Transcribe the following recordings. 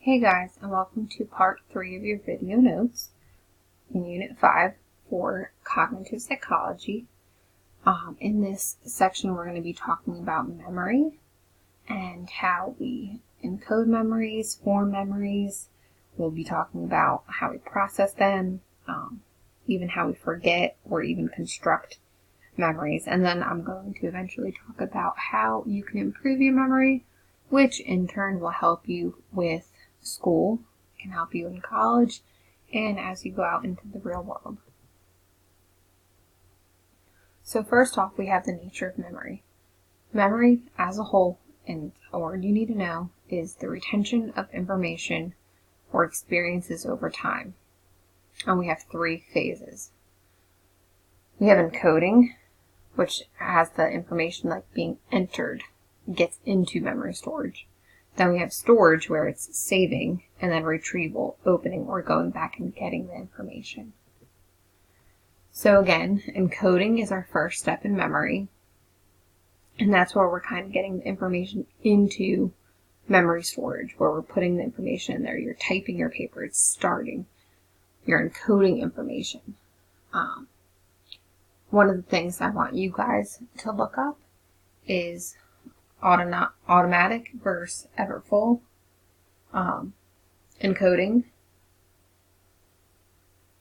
Hey guys, and welcome to part 3 of your video notes in Unit 5 for Cognitive Psychology. In this section, we're going to be talking about memory and how we encode memories, form memories. We'll be talking about how we process them, even how we forget or even construct memories. And then I'm going to eventually talk about how you can improve your memory, which in turn will help you with school, can help you in college, and as you go out into the real world. So first off, we have the nature of memory. Memory as a whole, and a word you need to know, is the retention of information or experiences over time. And we have 3 phases. We have encoding, which has the information like being entered, gets into memory storage. Then we have storage, where it's saving, and then retrieval, opening, or going back and getting the information. So again, encoding is our first step in memory, and that's where we're kind of getting the information into memory storage, where we're putting the information in there. You're typing your paper, it's starting. You're encoding information. One of the things I want you guys to look up is automatic versus effortful encoding,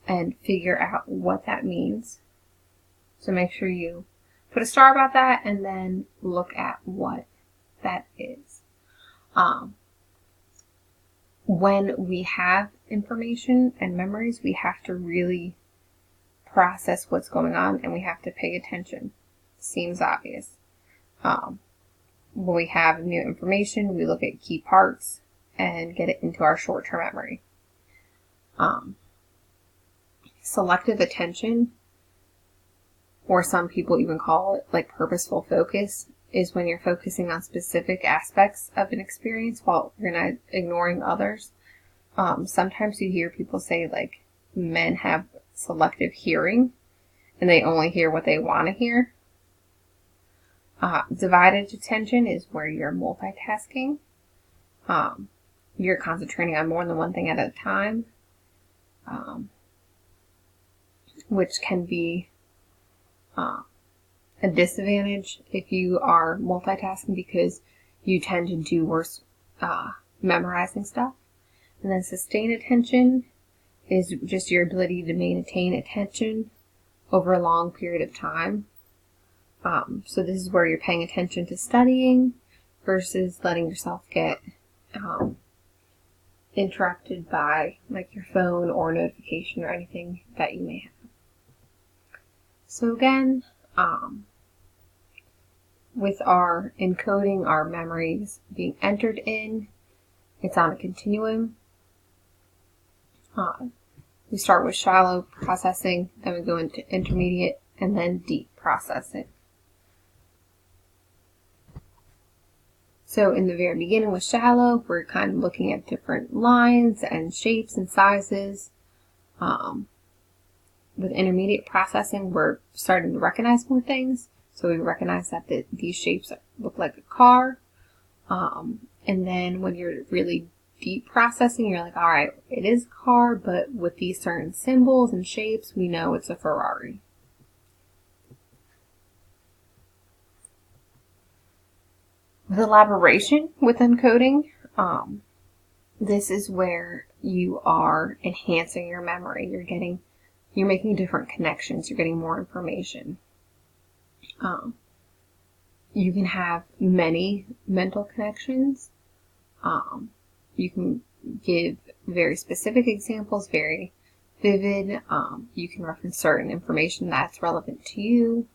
and figure out what that means. So make sure you put a star about that and then look at what that is. When we have information and memories, we have to really process what's going on and we have to pay attention. Seems obvious. When we have new information, we look at key parts and get it into our short-term memory. Selective attention, or some people even call it like purposeful focus, is when you're focusing on specific aspects of an experience while you're not ignoring others. Sometimes you hear people say like men have selective hearing and they only hear what they want to hear. Divided attention is where you're multitasking. You're concentrating on more than one thing at a time, which can be a disadvantage if you are multitasking because you tend to do worse memorizing stuff. And then sustained attention is just your ability to maintain attention over a long period of time. So this is where you're paying attention to studying versus letting yourself get interrupted by like your phone or notification or anything that you may have. So again, with our encoding, our memories being entered in, it's on a continuum. We start with shallow processing, then we go into intermediate, and then deep processing. So in the very beginning with shallow, we're kind of looking at different lines and shapes and sizes. With intermediate processing, we're starting to recognize more things. So we recognize that these shapes look like a car. And then when you're really deep processing, you're like, all right, it is a car, but with these certain symbols and shapes, we know it's a Ferrari. With elaboration with encoding, this is where you are enhancing your memory. You're making different connections. You're getting more information. You can have many mental connections. You can give very specific examples, very vivid. You can reference certain information that's relevant to you.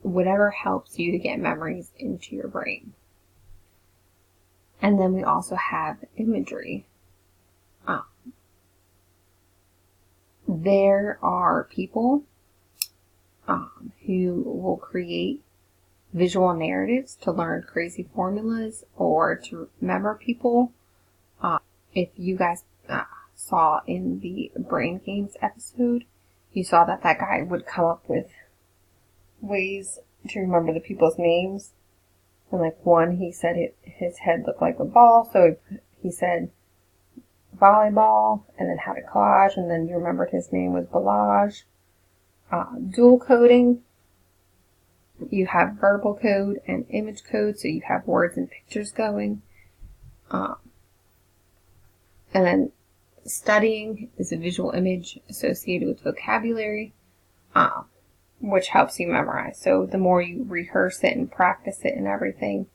Whatever helps you to get memories into your brain. And then we also have imagery. There are people who will create visual narratives to learn crazy formulas or to remember people. If you guys saw in the Brain Games episode, you saw that guy would come up with ways to remember the people's names And like one, he said his head looked like a ball, so he said volleyball, and then had a collage, and then you remembered his name was Balaj. Dual coding, you have verbal code and image code, so you have words and pictures going. And then studying is a visual image associated with vocabulary, which helps you memorize. So the more you rehearse it and practice it and everything,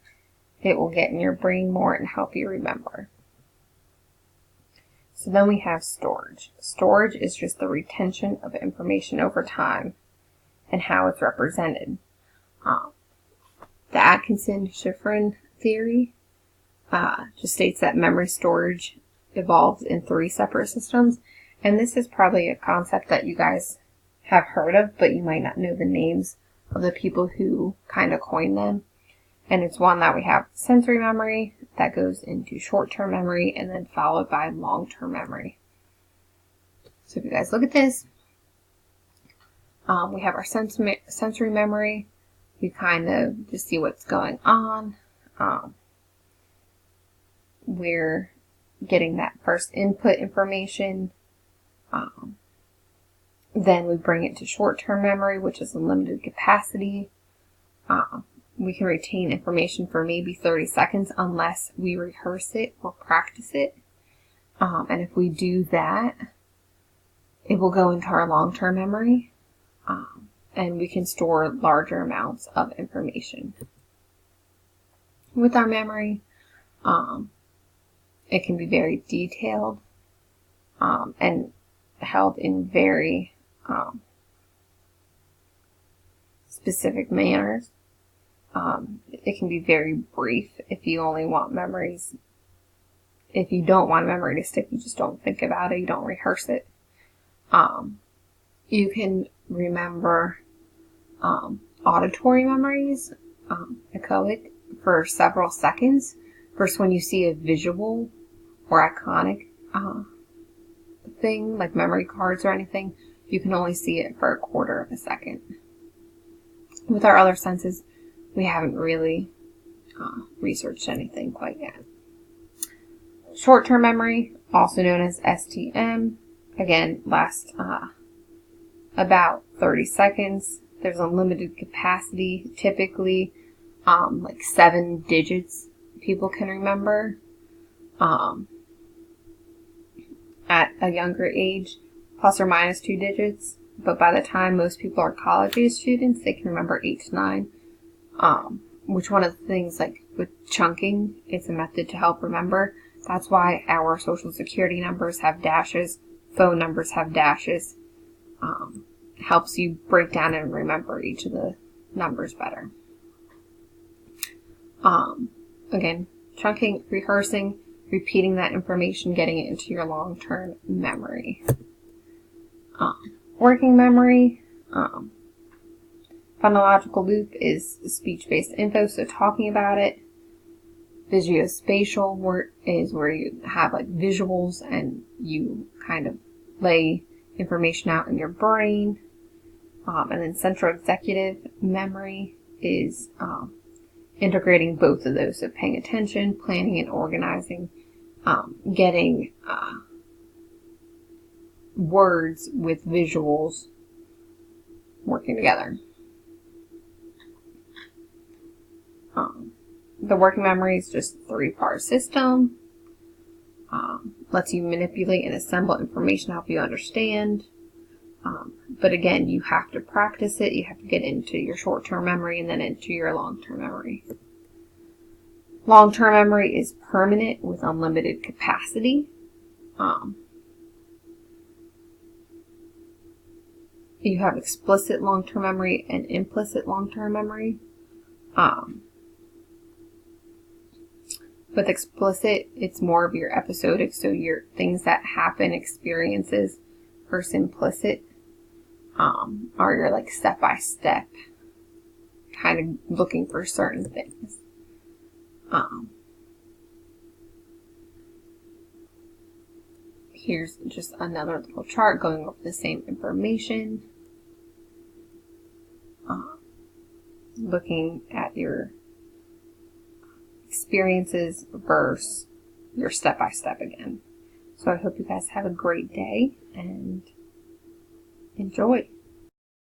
it will get in your brain more and help you remember. So then we have storage. Storage is just the retention of information over time and how it's represented. The Atkinson-Shiffrin theory just states that memory storage evolves in 3 separate systems. And this is probably a concept that you guys have heard of, but you might not know the names of the people who kind of coined them. And it's one that we have sensory memory that goes into short-term memory and then followed by long-term memory. So if you guys look at this, we have our sensory memory. We kind of just see what's going on. We're getting that first input information. Then we bring it to short-term memory, which is a limited capacity. We can retain information for maybe 30 seconds unless we rehearse it or practice it. And if we do that, it will go into our long-term memory. And we can store larger amounts of information. With our memory, it can be very detailed and held in very specific manners. It can be very brief if you only want memories. If you don't want a memory to stick, you just don't think about it, you don't rehearse it. You can remember auditory memories, echoic, for several seconds, versus when you see a visual or iconic thing, like memory cards or anything, you can only see it for a quarter of a second. With our other senses, we haven't really researched anything quite yet. Short-term memory, also known as STM, again, lasts about 30 seconds. There's a limited capacity, typically like 7 digits people can remember at a younger age, plus or minus 2 digits. But by the time most people are college-age students, they can remember 8 to 9. Which one of the things, like with chunking, it's a method to help remember. That's why our social security numbers have dashes, phone numbers have dashes. Helps you break down and remember each of the numbers better. Again, chunking, rehearsing, repeating that information, getting it into your long-term memory. Working memory, phonological loop is speech-based info, so talking about it. Visuospatial is where you have like visuals and you kind of lay information out in your brain. And then central executive memory is integrating both of those, so paying attention, planning and organizing, getting words with visuals working together. The working memory is just a 3-part system. Lets you manipulate and assemble information to help you understand. But again, you have to practice it. You have to get into your short-term memory and then into your long-term memory. Long-term memory is permanent with unlimited capacity. You have explicit long-term memory and implicit long-term memory. With explicit, it's more of your episodic, so your things that happen, experiences, versus implicit are your like step-by-step, kind of looking for certain things. Here's just another little chart going over the same information. Looking at your experiences versus your step-by-step again. So I hope you guys have a great day and enjoy.